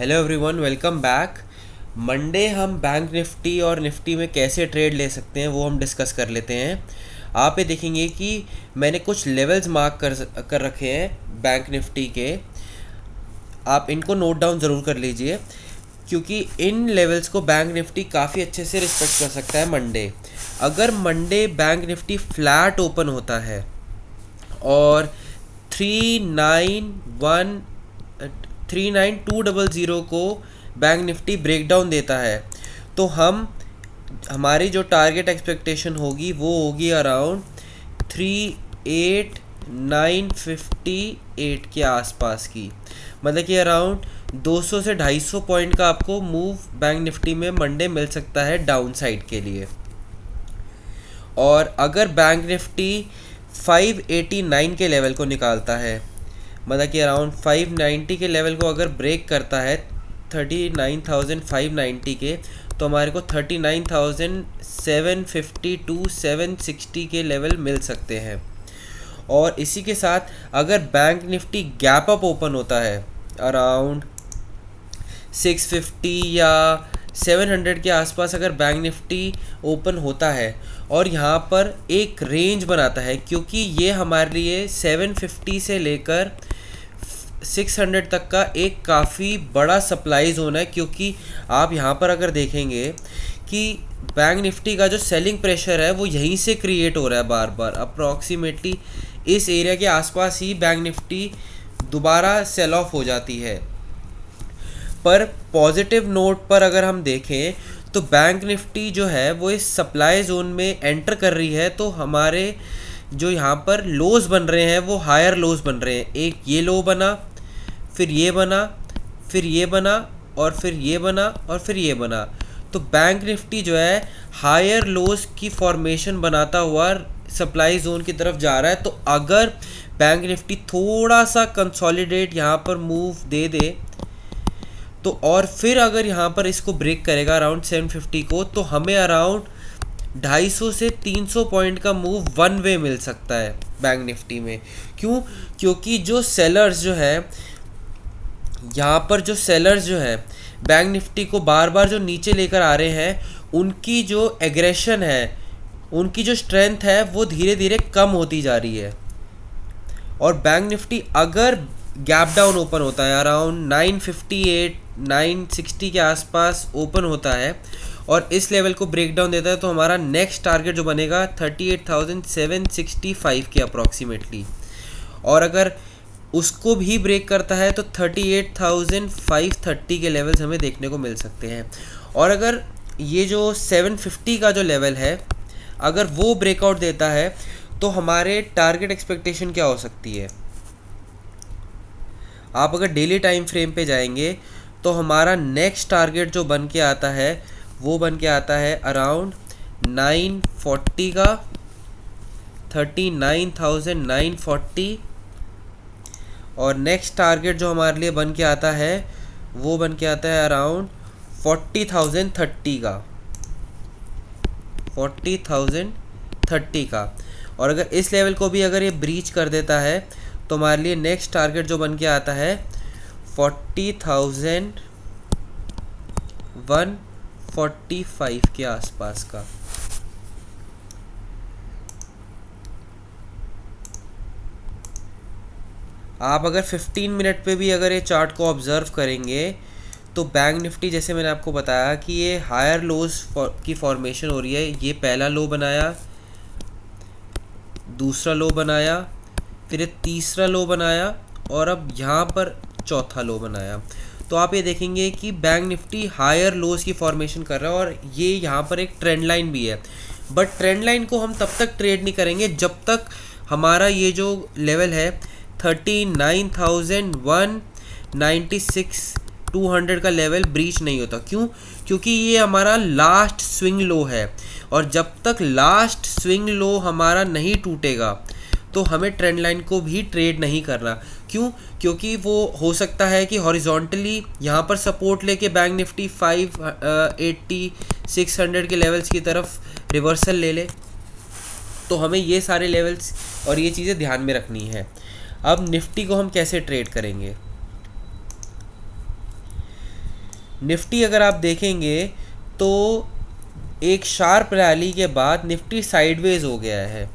Hello everyone, welcome back. Monday हम bank Nifty और Nifty में कैसे ट्रेड ले सकते हैं वो हम डिस्कस कर लेते हैं। आप ये देखेंगे कि मैंने कुछ लेवल्स मार्क कर रखे हैं बैंक निफ्टी के। आप इनको नोट डाउन ज़रूर कर लीजिए क्योंकि इन लेवल्स को बैंक निफ्टी काफ़ी अच्छे से रिस्पेक्ट कर सकता है मंडे। अगर Monday bank Nifty flat open होता है और 39200 को बैंक निफ्टी ब्रेक डाउन देता है तो हमारी जो टारगेट एक्सपेक्टेशन होगी वो होगी अराउंड 38958 के आसपास की। मतलब कि अराउंड 200 से 250 पॉइंट का आपको मूव बैंक निफ्टी में मंडे मिल सकता है डाउन साइड के लिए। और अगर बैंक निफ्टी 589 के लेवल को निकालता है, मतलब कि अराउंड 590 के लेवल को अगर ब्रेक करता है 39,590 के, तो हमारे को 39,750 टू 760 के लेवल मिल सकते हैं। और इसी के साथ अगर bank Nifty gap up open होता है अराउंड 650 या 700 के आसपास, अगर बैंक निफ्टी ओपन होता है और यहाँ पर एक रेंज बनाता है, क्योंकि ये हमारे लिए 750 से लेकर 600 तक का एक काफ़ी बड़ा सप्लाई जोन है। क्योंकि आप यहाँ पर अगर देखेंगे कि बैंक निफ्टी का जो सेलिंग प्रेशर है वो यहीं से क्रिएट हो रहा है बार बार। अप्रॉक्सीमेटली इस एरिया के आसपास ही बैंक निफ्टी दोबारा सेल ऑफ हो जाती है। पर पॉजिटिव नोट पर अगर हम देखें तो बैंक निफ्टी जो है वो इस सप्लाई जोन में एंटर कर रही है, तो हमारे जो यहाँ पर लोज बन रहे हैं वो हायर लोज बन रहे हैं। एक ये लो बना, फिर ये बना, फिर ये बना, और फिर ये बना, और फिर ये बना। तो बैंक निफ्टी जो है हायर लोज की फॉर्मेशन बनाता हुआ सप्लाई जोन की तरफ जा रहा है। तो अगर बैंक निफ्टी थोड़ा सा कंसोलिडेट यहाँ पर मूव दे दे तो, और फिर अगर यहाँ पर इसको ब्रेक करेगा अराउंड 750 को, तो हमें अराउंड 250 से 300 पॉइंट का मूव वन वे मिल सकता है बैंक निफ्टी में। क्यों? क्योंकि जो सेलर्स जो है यहाँ पर, जो सेलर्स जो है बैंक निफ्टी को बार बार जो नीचे लेकर आ रहे हैं, उनकी जो एग्रेशन है, उनकी जो स्ट्रेंथ है वो धीरे धीरे कम होती जा रही है। और बैंक निफ्टी अगर गैप डाउन ओपन होता है अराउंड 958 960 के आसपास ओपन होता है और इस लेवल को ब्रेक डाउन देता है, तो हमारा नेक्स्ट टारगेट जो बनेगा 38,765 के अप्रॉक्सीमेटली। और अगर उसको भी ब्रेक करता है तो 38,530 के लेवल्स हमें देखने को मिल सकते हैं। और अगर ये जो 750 का जो लेवल है अगर वो ब्रेकआउट देता है तो हमारे टारगेट एक्सपेक्टेशन क्या हो सकती है। आप अगर डेली टाइम फ्रेम पे जाएंगे तो हमारा नेक्स्ट टारगेट जो बन के आता है वो बन के आता है अराउंड 940 का, 39,940। और नेक्स्ट टारगेट जो हमारे लिए बन के आता है वो बन के आता है अराउंड 40,030 का, 40,030 का। और अगर इस लेवल को भी अगर ये ब्रीच कर देता है तो हमारे लिए नेक्स्ट टारगेट जो बन के आता है 40,145 के आसपास का। आप अगर 15 मिनट पे भी अगर ये चार्ट को ऑब्ज़र्व करेंगे तो बैंक निफ्टी, जैसे मैंने आपको बताया कि ये हायर लोज की फॉर्मेशन हो रही है। ये पहला लो बनाया, दूसरा लो बनाया, फिर तीसरा लो बनाया और अब यहाँ पर चौथा लो बनाया। तो आप ये देखेंगे कि बैंक निफ्टी हायर लोज की फॉर्मेशन कर रहा है और ये यहाँ पर एक ट्रेंड लाइन भी है। बट ट्रेंड लाइन को हम तब तक ट्रेड नहीं करेंगे जब तक हमारा ये जो लेवल है 39,196 200 का लेवल ब्रीच नहीं होता। क्यों? क्योंकि ये हमारा लास्ट स्विंग लो है और जब तक लास्ट स्विंग लो हमारा नहीं टूटेगा तो हमें ट्रेंड लाइन को भी ट्रेड नहीं करना। क्यों? क्योंकि वो हो सकता है कि हॉरिजॉन्टली यहाँ पर सपोर्ट लेके बैंक निफ्टी 580 600 के लेवल्स की तरफ रिवर्सल ले ले। तो हमें ये सारे लेवल्स और ये चीज़ें ध्यान में रखनी है। अब निफ्टी को हम कैसे ट्रेड करेंगे। निफ्टी अगर आप देखेंगे तो एक शार्प रैली के बाद निफ्टी साइडवेज हो गया है।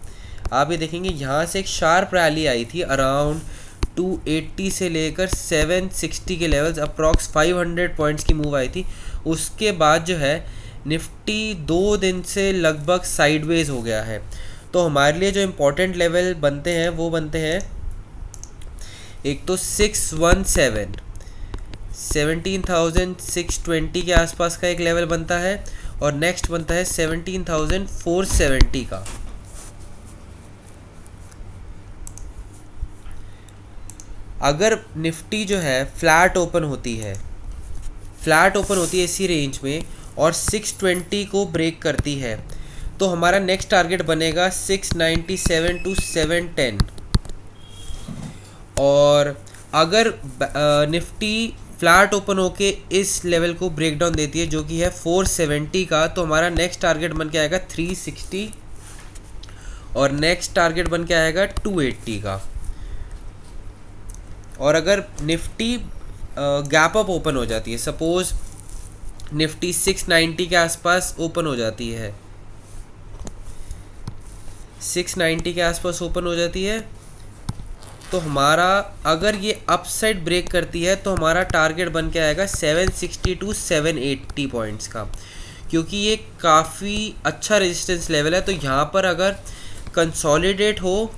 आप ये देखेंगे यहाँ से एक शार्प रैली आई थी अराउंड 280 से लेकर 760 के लेवल्स, अप्रॉक्स 500 पॉइंट्स की मूव आई थी। उसके बाद जो है निफ्टी 2 दिन से लगभग साइडवेज हो गया है। तो हमारे लिए जो इम्पोर्टेंट लेवल बनते हैं वो बनते हैं, एक तो 17,620 के आसपास का एक लेवल बनता है, और नेक्स्ट बनता है 17,470 का। अगर निफ्टी जो है फ्लैट ओपन होती है इसी रेंज में और 620 को ब्रेक करती है, तो हमारा नेक्स्ट टारगेट बनेगा 697 टू 710। और अगर निफ्टी फ्लैट ओपन होके इस लेवल को ब्रेक डाउन देती है जो कि है 470 का, तो हमारा नेक्स्ट टारगेट बन के आएगा 360 और नेक्स्ट टारगेट बन के आएगा 280 का। और अगर निफ्टी गैप अप ओपन हो जाती है, सपोज निफ्टी 690 के आसपास ओपन हो जाती है, 690 के आसपास ओपन हो जाती है, तो हमारा अगर ये अपसाइड ब्रेक करती है तो हमारा टारगेट बन के आएगा 760 टू 780 पॉइंट्स का, क्योंकि ये काफ़ी अच्छा रेजिस्टेंस लेवल है। तो यहाँ पर अगर कंसोलिडेट हो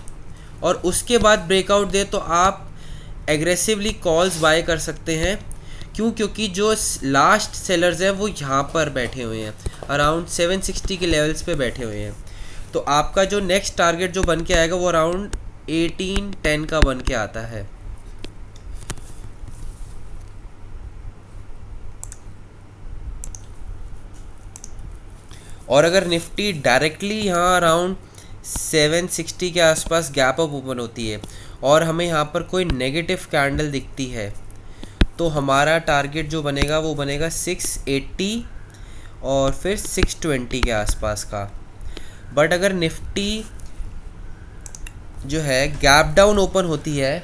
और उसके बाद ब्रेकआउट दे तो आप एग्रेसिवली कॉल्स बाय कर सकते हैं। क्योंकि जो लास्ट सेलर्स हैं वो यहाँ पर बैठे हुए हैं, अराउंड 760 के लेवल्स पे बैठे हुए हैं। तो आपका जो नेक्स्ट टारगेट जो बन के आएगा वो अराउंड 1810 का बन के आता है। और अगर निफ्टी डायरेक्टली यहाँ अराउंड 760 के आसपास गैप अप ओपन होती है और हमें यहाँ पर कोई नेगेटिव कैंडल दिखती है, तो हमारा टारगेट जो बनेगा वो बनेगा 680 और फिर 620 के आसपास का। बट अगर निफ्टी जो है गैप डाउन ओपन होती है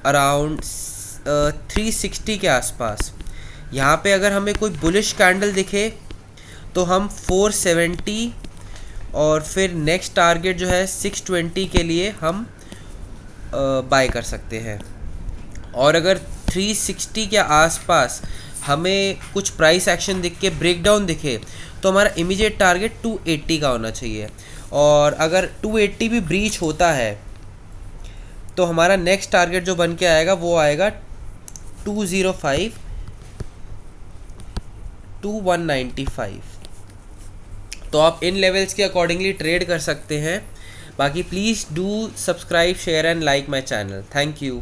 अराउंड 360 के आसपास, यहाँ पे अगर हमें कोई बुलिश कैंडल दिखे तो हम 470 और फिर नेक्स्ट टारगेट जो है 620 के लिए हम बाय कर सकते हैं। और अगर 360 के आसपास हमें कुछ प्राइस एक्शन दिख के ब्रेकडाउन दिखे तो हमारा इमीडिएट टारगेट 280 का होना चाहिए। और अगर 280 भी ब्रीच होता है तो हमारा नेक्स्ट टारगेट जो बन के आएगा वो आएगा 205 टू 195। तो आप इन लेवल्स के अकॉर्डिंगली ट्रेड कर सकते हैं। बाकी please do subscribe, share and like my channel. Thank you.